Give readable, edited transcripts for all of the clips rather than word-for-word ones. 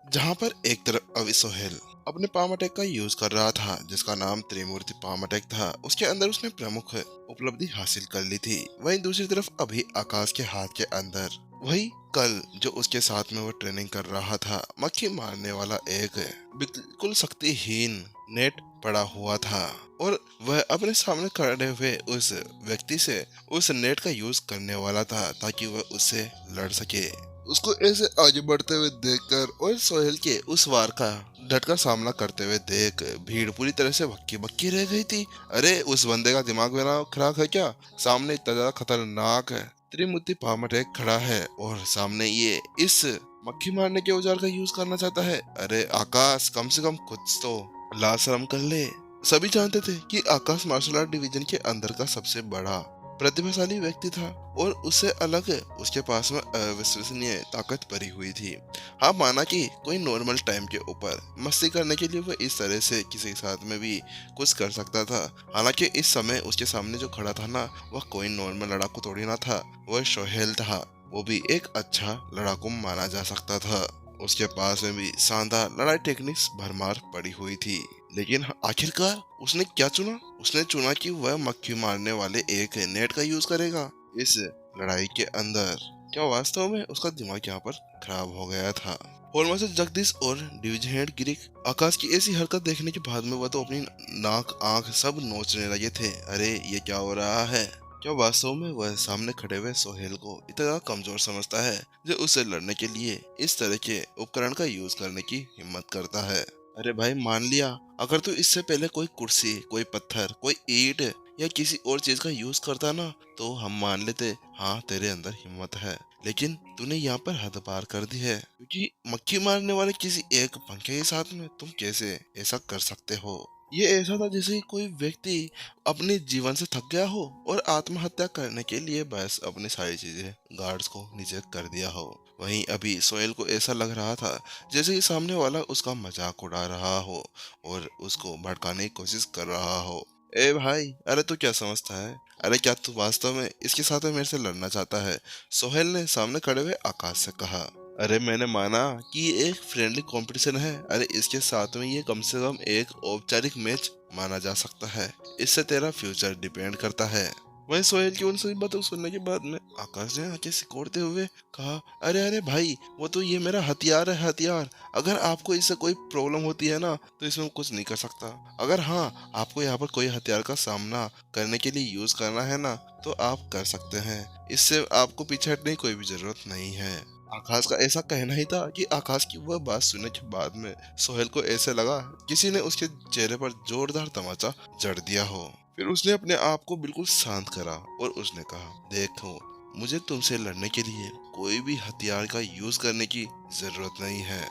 जहां पर एक तरफ अभी सोहेल अपने पाम अटैक का यूज कर रहा था, जिसका नाम त्रिमूर्ति पाम अटैक था। उसके अंदर उसने प्रमुख उपलब्धि हासिल कर ली थी। वहीं दूसरी तरफ अभी आकाश के हाथ के अंदर वही कल जो उसके साथ में वो ट्रेनिंग कर रहा था, मक्खी मारने वाला एक बिल्कुल शक्तिहीन नेट पड़ा हुआ था। और वह अपने सामने खड़े हुए उस व्यक्ति से उस नेट का यूज करने वाला था ताकि वह उससे लड़ सके। उसको ऐसे आगे बढ़ते हुए देखकर और सोहेल के उस वार का डट का सामना करते हुए देख भीड़ पूरी तरह से भक्की भक्की रह गई थी। अरे उस बंदे का दिमाग मेरा खराब है क्या? सामने इतना ज्यादा खतरनाक है त्रिमूर्ति पामट एक खड़ा है और सामने ये इस मक्खी मारने के औजार का यूज करना चाहता है। अरे आकाश, कम से कम कुछ तो लाज शर्म कर ले। सभी जानते थे कि आकाश मार्शल आर्ट डिवीजन के अंदर का सबसे बड़ा प्रतिभाशाली व्यक्ति था और उससे अलग उसके पास में अविश्वसनीय ताकत भरी हुई थी। हाँ, माना कि कोई नॉर्मल टाइम के ऊपर मस्ती करने के लिए वह इस तरह से किसी के साथ में भी कुछ कर सकता था। हालांकि इस समय उसके सामने जो खड़ा था ना, वह कोई नॉर्मल लड़ाकू थोड़ी ना था, वह सोहेल था। वो भी एक अच्छा लड़ाकू माना जा सकता था। उसके पास में भी शानदार लड़ाई टेक्निक्स भरमार पड़ी हुई थी। लेकिन आखिरकार उसने क्या चुना? उसने चुना कि वह मक्खी मारने वाले एक नेट का यूज करेगा इस लड़ाई के अंदर। क्या वास्तव में उसका दिमाग यहाँ पर खराब हो गया था? हॉल से जगदीश और डिवीजन हेड गिरिक आकाश की ऐसी हरकत देखने के बाद में वह तो अपनी नाक आंख सब नोचने लगे थे। अरे ये क्या हो रहा है? क्या वास्तव में वह सामने खड़े हुए सोहेल को इतना कमजोर समझता है जो उससे लड़ने के लिए इस तरह के उपकरण का यूज करने की हिम्मत करता है? अरे भाई, मान लिया अगर तू इससे पहले कोई कुर्सी, कोई पत्थर, कोई ईंट या किसी और चीज का यूज करता ना, तो हम मान लेते हाँ तेरे अंदर हिम्मत है। लेकिन तूने यहाँ पर हद पार कर दी है, क्योंकि मक्खी मारने वाले किसी एक पंखे के साथ में तुम कैसे ऐसा कर सकते हो? ये ऐसा था जैसे कोई व्यक्ति अपने जीवन से थक गया हो और आत्महत्या करने के लिए बस अपनी सारी चीजें गार्ड्स को नीचे कर दिया हो। वहीं अभी सोहेल को ऐसा लग रहा था जैसे कि सामने वाला उसका मजाक उड़ा रहा हो और उसको भड़काने की कोशिश कर रहा हो। ए भाई, अरे तू क्या समझता है? अरे क्या तू वास्तव में इसके साथ में मेरे से लड़ना चाहता है? सोहेल ने सामने खड़े हुए आकाश से कहा। अरे मैंने माना कि ये एक फ्रेंडली कंपटीशन है। अरे इसके साथ में ये कम से कम एक औपचारिक मैच माना जा सकता है। इससे तेरा फ्यूचर डिपेंड करता है। वहीं सोहेल की उन सभी बातों को सुनने के बाद में आकाश ने आंखें सिकोड़ते हुए कहा, अरे अरे भाई, वो तो ये मेरा हथियार है, हथियार। अगर आपको इससे कोई प्रॉब्लम होती है ना, तो इसमें कुछ नहीं कर सकता। अगर हाँ, आपको यहाँ पर कोई हथियार का सामना करने के लिए यूज करना है ना, तो आप कर सकते हैं। इससे आपको पीछे हटने की कोई भी जरूरत नहीं है। आकाश का ऐसा कहना ही था कि आकाश की वह बात सुनने के बाद में सोहेल को ऐसे लगा किसी ने उसके चेहरे पर जोरदार तमाचा जड़ दिया हो। फिर उसने अपने आप को बिल्कुल शांत करा और उसने कहा, देखो, मुझे तुमसे लड़ने के लिए कोई भी हथियार का यूज करने की जरूरत नहीं है।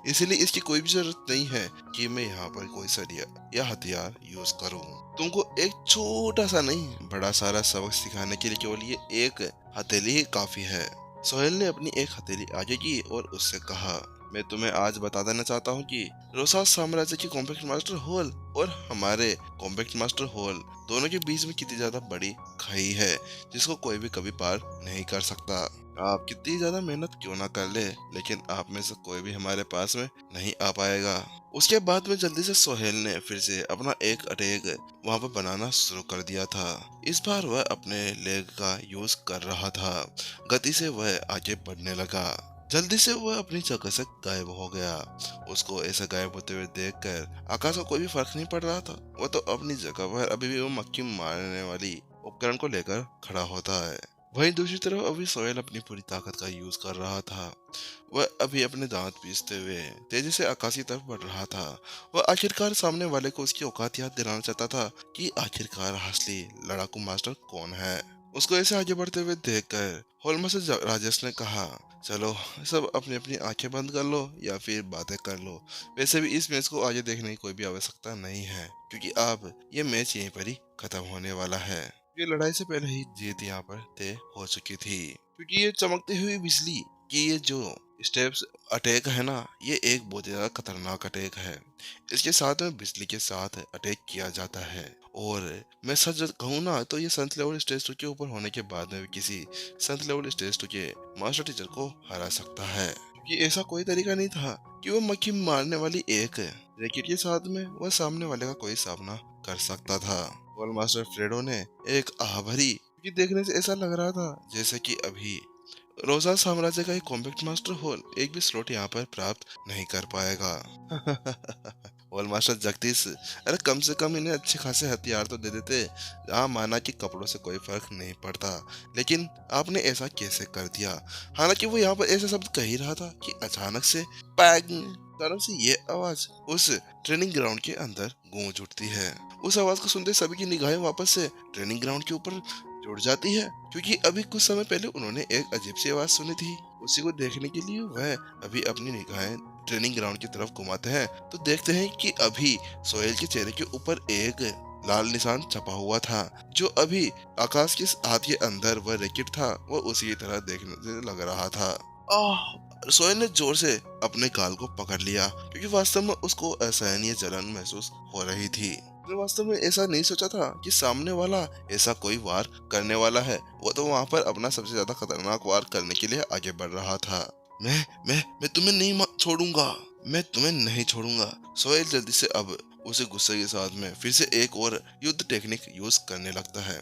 इसलिए इसकी कोई भी जरूरत नहीं है कि मैं यहाँ पर कोई सरिया या हथियार यूज करूँ। तुमको एक छोटा सा नहीं, बड़ा सारा सबक सिखाने के लिए केवल ये एक हथेली ही काफी है। सोहेल ने अपनी एक हथेली आगे की और उससे कहा, मैं तुम्हें आज बता देना चाहता हूँ कि रोसा साम्राज्य की कॉम्पैक्ट मास्टर हॉल और हमारे कॉम्पैक्ट मास्टर हॉल दोनों के बीच में कितनी ज्यादा बड़ी खाई है, जिसको कोई भी कभी पार नहीं कर सकता। आप कितनी ज्यादा मेहनत क्यों ना कर ले, लेकिन आप में से कोई भी हमारे पास में नहीं आ पाएगा। उसके बाद में जल्दी से सोहेल ने फिर से अपना एक अटैक वहां पर बनाना शुरू कर दिया था। इस बार वह अपने लेग का यूज कर रहा था। गति से वह आगे बढ़ने लगा। जल्दी से वह अपनी जगह से गायब हो गया। उसको ऐसे गायब होते हुए देखकर आकाश को कोई भी फर्क नहीं पड़ रहा था। वह तो अपनी जगह पर अभी भी वो मक्खी मारने वाली उपकरण को लेकर खड़ा होता है। वहीं दूसरी तरफ अभी सोहेल अपनी पूरी ताकत का यूज कर रहा था। वह अभी अपने दांत पीसते हुए तेजी से आकाश की तरफ बढ़ रहा था। वह आखिरकार सामने वाले को उसकी औकात याद दिलाना चाहता था कि आखिरकार असली लड़ाकू मास्टर कौन है। उसको ऐसे आगे बढ़ते हुए देखकर होलमा से राजेश ने कहा, चलो सब अपनी अपनी आंखें बंद कर लो या फिर बातें कर लो। वैसे भी इस मैच को आगे देखने की कोई भी आवश्यकता नहीं है, क्योंकि अब ये मैच यहीं पर ही खत्म होने वाला है। ये लड़ाई से पहले ही जीत यहाँ पर तय हो चुकी थी, क्योंकि ये चमकती हुई बिजली की ये जो स्टेप्स अटैक है ना, ये एक बहुत ज्यादा खतरनाक अटैक है। इसके साथ में बिजली के साथ अटैक किया जाता है और मैं सच कहूँ ना, तो ये संत लेवल स्टेज 2 के ऊपर होने के बाद में भी किसी संत लेवल स्टेज 2 के मास्टर टीचर को हरा सकता है। क्योंकि ऐसा कोई तरीका नहीं था कि वो मक्खी मारने वाली एक रैकेट के साथ में वह सामने वाले का कोई सामना कर सकता था। होल मास्टर फ्रेडो ने एक आह भरी, क्योंकि देखने से ऐसा लग रहा था जैसे कि अभी रोजा साम्राज्य का एक कॉम्बैट मास्टर होल एक भी स्लॉट यहाँ पर प्राप्त नहीं कर पाएगा। होल मास्टर जगदीश, अरे कम से कम इन्हें अच्छे खासे हथियार तो दे देते। हाँ, माना कि कपड़ों से कोई फर्क नहीं पड़ता, लेकिन आपने ऐसा कैसे कर दिया? हालांकि वो यहाँ पर ऐसे शब्द कह ही रहा था कि अचानक से पैंग तरफ से ये आवाज उस ट्रेनिंग ग्राउंड के अंदर गूंज उठती है। उस आवाज को सुनते सभी की निगाहें वापस से ट्रेनिंग ग्राउंड के ऊपर जुड़ जाती है, क्योंकि अभी कुछ समय पहले उन्होंने एक अजीब सी आवाज सुनी थी। उसी को देखने के लिए वह अभी अपनी निगाहें ट्रेनिंग ग्राउंड की तरफ घुमाते हैं तो देखते हैं कि अभी सोहेल के चेहरे के ऊपर एक लाल निशान छपा हुआ था, जो अभी आकाश के हाथ के अंदर वह रैकेट था वह उसी की तरह देखने से लग रहा था। सोहेल ने जोर से अपने गाल को पकड़ लिया, क्योंकि वास्तव में उसको असहनीय जलन महसूस हो रही थी। उसने वास्तव में ऐसा नहीं सोचा था कि सामने वाला ऐसा कोई वार करने वाला है। वो तो वहाँ पर अपना सबसे ज्यादा खतरनाक वार करने के लिए आगे बढ़ रहा था। मैं तुम्हें नहीं छोड़ूंगा, मैं तुम्हें नहीं छोड़ूंगा। सोहेल जल्दी से अब उसे गुस्से के साथ में फिर से एक और युद्ध टेक्निक यूज करने लगता है।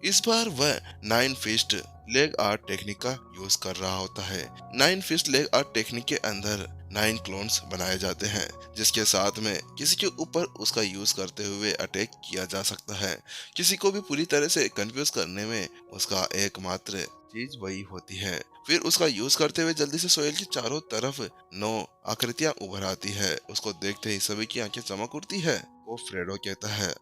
इस बार वह 9 फिस्ट लेग आर्ट टेक्निक का यूज कर रहा होता है। 9 फिस्ट लेग आर्ट टेक्निक के अंदर 9 क्लोन्स बनाए जाते हैं, जिसके साथ में किसी के ऊपर उसका यूज करते हुए अटैक किया जा सकता है। किसी को भी पूरी तरह से कंफ्यूज करने में उसका एकमात्र चीज वही होती है। फिर उसका यूज करते हुए जल्दी से सोहेल की चारों तरफ 9 आकृतियां उभर आती है। उसको देखते ही सभी की आंखें चमक उठती है। वो फ्रेडो कहता है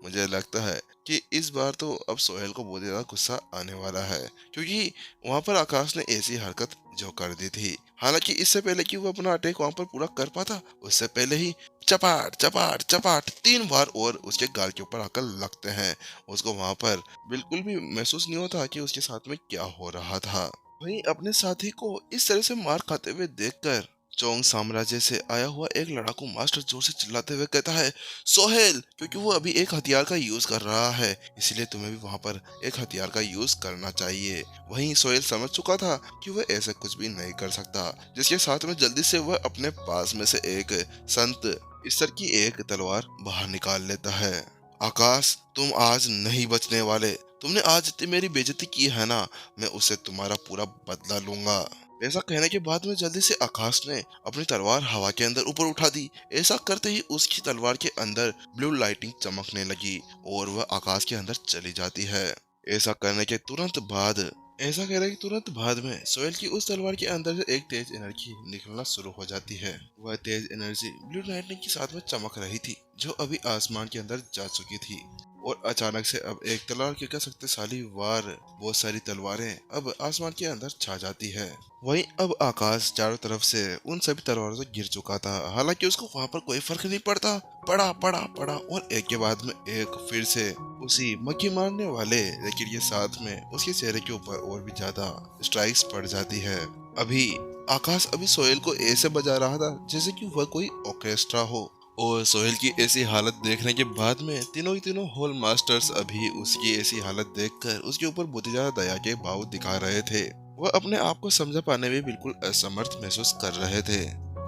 मुझे लगता है कि इस बार तो अब सोहेल को बहुत ज्यादा गुस्सा आने वाला है, क्योंकि वहां पर आकाश ने ऐसी हरकत जो कर दी थी। हालांकि इससे पहले कि वो अपना अटैक वहां पर पूरा कर पाता, उससे पहले ही चपाट चपाट चपाट 3 बार और उसके गाल के ऊपर आकर लगते हैं। उसको वहां पर बिल्कुल भी महसूस नहीं होता कि उसके साथ में क्या हो रहा था। वहीं अपने साथी को इस तरह से मार खाते हुए देखकर चोंग साम्राज्य से आया हुआ एक लड़ाकू मास्टर जोर से चिल्लाते हुए कहता है, सोहेल, क्योंकि वो अभी एक हथियार का यूज कर रहा है, इसलिए तुम्हें भी वहां पर एक हथियार का यूज करना चाहिए। वहीं सोहेल समझ चुका था कि वह ऐसा कुछ भी नहीं कर सकता, जिसके साथ में जल्दी से वह अपने पास में से एक संत स्तर की एक तलवार बाहर निकाल लेता है। आकाश, तुम आज नहीं बचने वाले। तुमने आज जितनी मेरी बेइज्जती की है ना, मैं उससे तुम्हारा पूरा बदला लूंगा। ऐसा कहने के बाद में जल्दी से आकाश ने अपनी तलवार हवा के अंदर ऊपर उठा दी। ऐसा करते ही उसकी तलवार के अंदर ब्लू लाइटिंग चमकने लगी और वह आकाश के अंदर चली जाती है। ऐसा करने के तुरंत बाद ऐसा कहने के तुरंत बाद में सोहेल की उस तलवार के अंदर से एक तेज एनर्जी निकलना शुरू हो जाती है। वह तेज एनर्जी ब्लू लाइटनिंग के साथ में चमक रही थी, जो अभी आसमान के अंदर जा चुकी थी। और अचानक से अब एक तलवार के का शक्तिशाली वार बहुत सारी तलवारें अब आसमान के अंदर छा जाती है। वहीं अब आकाश चारों तरफ से उन सभी तलवारों से गिर चुका था। हालांकि उसको वहां पर कोई फर्क नहीं पड़ता। पड़ा पड़ा पड़ा और एक के बाद में एक फिर से उसी मक्खी मारने वाले रैकेट के साथ में उसके चेहरे के ऊपर और भी ज्यादा स्ट्राइक्स पड़ जाती है। अभी आकाश अभी सोहेल को ऐसे बजा रहा था जैसे कि वह कोई ऑर्केस्ट्रा हो। और सोहेल की ऐसी हालत देखने के बाद में तीनों ही तीनों होल मास्टर्स अभी उसकी ऐसी हालत देखकर उसके ऊपर बहुत ही ज्यादा दया के भाव दिखा रहे थे। वह अपने आप को समझा पाने में बिल्कुल असमर्थ महसूस कर रहे थे।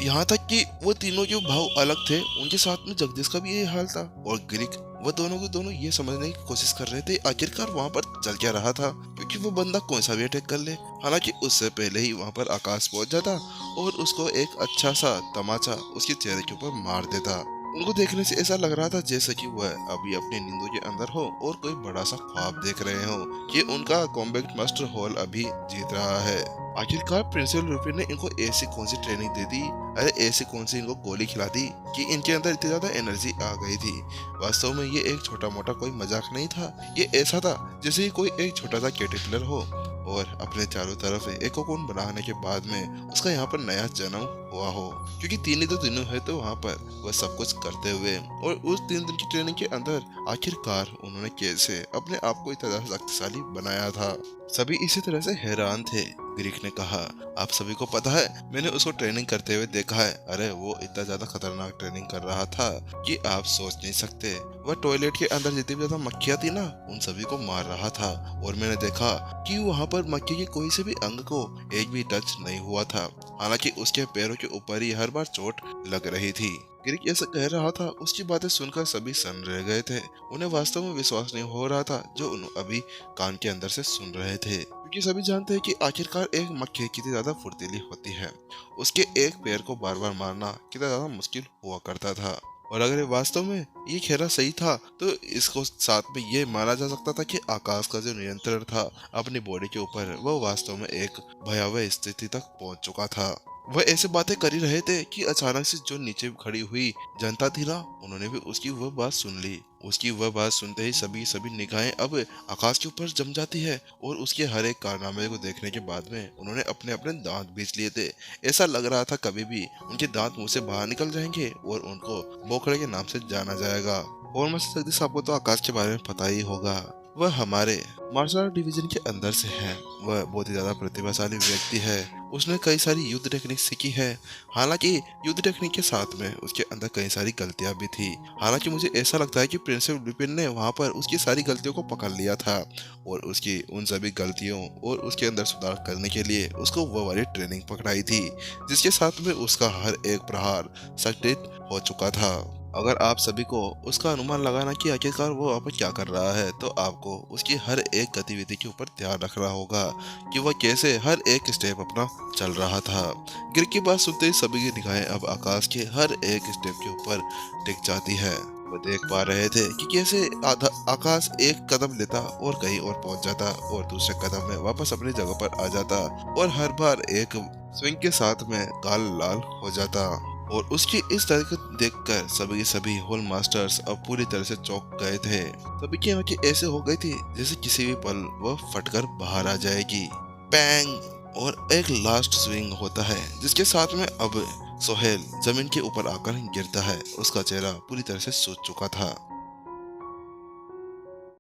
यहाँ तक कि वो तीनों के भाव अलग थे, उनके साथ में जगदीश का भी यही हाल था। और ग्रीक, वह दोनों के दोनों ये समझने की कोशिश कर रहे थे आखिरकार वहाँ पर चल क्या रहा था, क्योंकि वो बंदा कौन सा भी अटैक कर ले। हालांकि उससे पहले ही वहाँ पर आकाश पहुंच जाता और उसको एक अच्छा सा तमाचा उसके चेहरे के ऊपर मार देता। उनको देखने से ऐसा लग रहा था जैसे कि वह अभी अपने नींदों के अंदर हो और कोई बड़ा सा ख्वाब देख रहे हो कि उनका कॉम्बैट मास्टर हॉल अभी जीत रहा है। आखिरकार प्रिंसिपल रूपी ने इनको ऐसी कौन सी ट्रेनिंग दे दी, अरे ऐसी कौन सी इनको गोली खिला दी कि इनके अंदर इतनी ज्यादा एनर्जी आ गई थी। वास्तव में ये एक छोटा मोटा कोई मजाक नहीं था, ये ऐसा था जैसे ही कोई एक छोटा सा कैटरपिलर हो और अपने चारों तरफ एक कोकून बनाने के बाद में उसका यहाँ पर नया जन्म हुआ हो। क्योंकि 3 ही तो दिन है तो वहाँ पर वह सब कुछ करते हुए और उस 3 दिन की ट्रेनिंग के अंदर आखिरकार उन्होंने कैसे अपने आप को इतना ज्यादा शक्तिशाली बनाया था। सभी इसी तरह से हैरान थे। ग्रीक ने कहा, आप सभी को पता है, मैंने उसको ट्रेनिंग करते हुए देखा है। अरे वो इतना ज्यादा खतरनाक ट्रेनिंग कर रहा था कि आप सोच नहीं सकते। वह टॉयलेट के अंदर जितनी भी ज्यादा मक्खियां थी ना, उन सभी को मार रहा था। और मैंने देखा कि वहां पर मक्खी के कोई से भी अंग को एक भी टच नहीं हुआ था। हालांकि उसके पैरों के ऊपर ही हर बार चोट लग रही थी। ग्रीक ऐसा कह रहा था, उसकी बातें सुनकर सभी सन रह गए थे। उन्हें वास्तव में विश्वास नहीं हो रहा था जो उन अभी कान के अंदर से सुन रहे थे, क्योंकि सभी जानते हैं कि आखिरकार एक मक्खी कितनी ज्यादा फुर्तीली होती है। उसके एक पैर को बार बार मारना कितना ज्यादा मुश्किल हुआ करता था। और अगर ये वास्तव में ये खेरा सही था, तो इसको साथ में ये माना जा सकता था कि आकाश का जो नियंत्रण था अपनी बॉडी के ऊपर, वह वास्तव में एक भयावह स्थिति तक पहुंच चुका था। वह ऐसे बातें कर ही रहे थे कि अचानक से जो नीचे खड़ी हुई जनता थी ना, उन्होंने भी उसकी वह बात सुन ली। उसकी वह बात सुनते ही सभी सभी निगाहें अब आकाश के ऊपर जम जाती है। और उसके हर एक कारनामे को देखने के बाद में उन्होंने अपने अपने दांत बींच लिए थे। ऐसा लग रहा था कभी भी उनके दांत मुंह से बाहर निकल जाएंगे और उनको बोखड़े के नाम से जाना जाएगा। और मैं जगदीश, आपको तो आकाश के बारे में पता ही होगा। वह हमारे मार्शल आर्ट डिवीजन के अंदर से है। वह बहुत ही ज्यादा प्रतिभाशाली व्यक्ति है। उसने कई सारी युद्ध टेक्निक सीखी है। हालांकि युद्ध टेक्निक के साथ में उसके अंदर कई सारी गलतियां भी थी। हालांकि मुझे ऐसा लगता है कि प्रिंसेस लुपिन ने वहां पर उसकी सारी गलतियों को पकड़ लिया था और उसकी उन सभी गलतियों और उसके अंदर सुधार करने के लिए उसको वो वाली ट्रेनिंग पकड़ाई थी, जिसके साथ में उसका हर एक प्रहार सटित हो चुका था। अगर आप सभी को उसका अनुमान लगाना कि आखिरकार वो वहाँ पर क्या कर रहा है, तो आपको उसकी हर एक गतिविधि के ऊपर ध्यान रखना होगा कि वह कैसे हर एक स्टेप अपना चल रहा था। ग्रीक की बात सुनते ही सभी की निगाहें अब आकाश के हर एक स्टेप के ऊपर टिक जाती है। वो देख पा रहे थे कि कैसे आकाश एक कदम लेता और कहीं और पहुंच जाता और दूसरे कदम में वापस अपनी जगह पर आ जाता और हर बार एक स्विंग के साथ में गाल लाल हो जाता। और उसकी इस तरह को देखकर सभी के सभी होल मास्टर्स अब पूरी तरह से चौंक गए थे। सभी की आंखें ऐसे हो गई थी जैसे किसी भी पल वह फटकर बाहर आ जाएगी। बैंग! और एक लास्ट स्विंग होता है, जिसके साथ में अब सोहेल जमीन के ऊपर आकर गिरता है। उसका चेहरा पूरी तरह से सूज चुका था।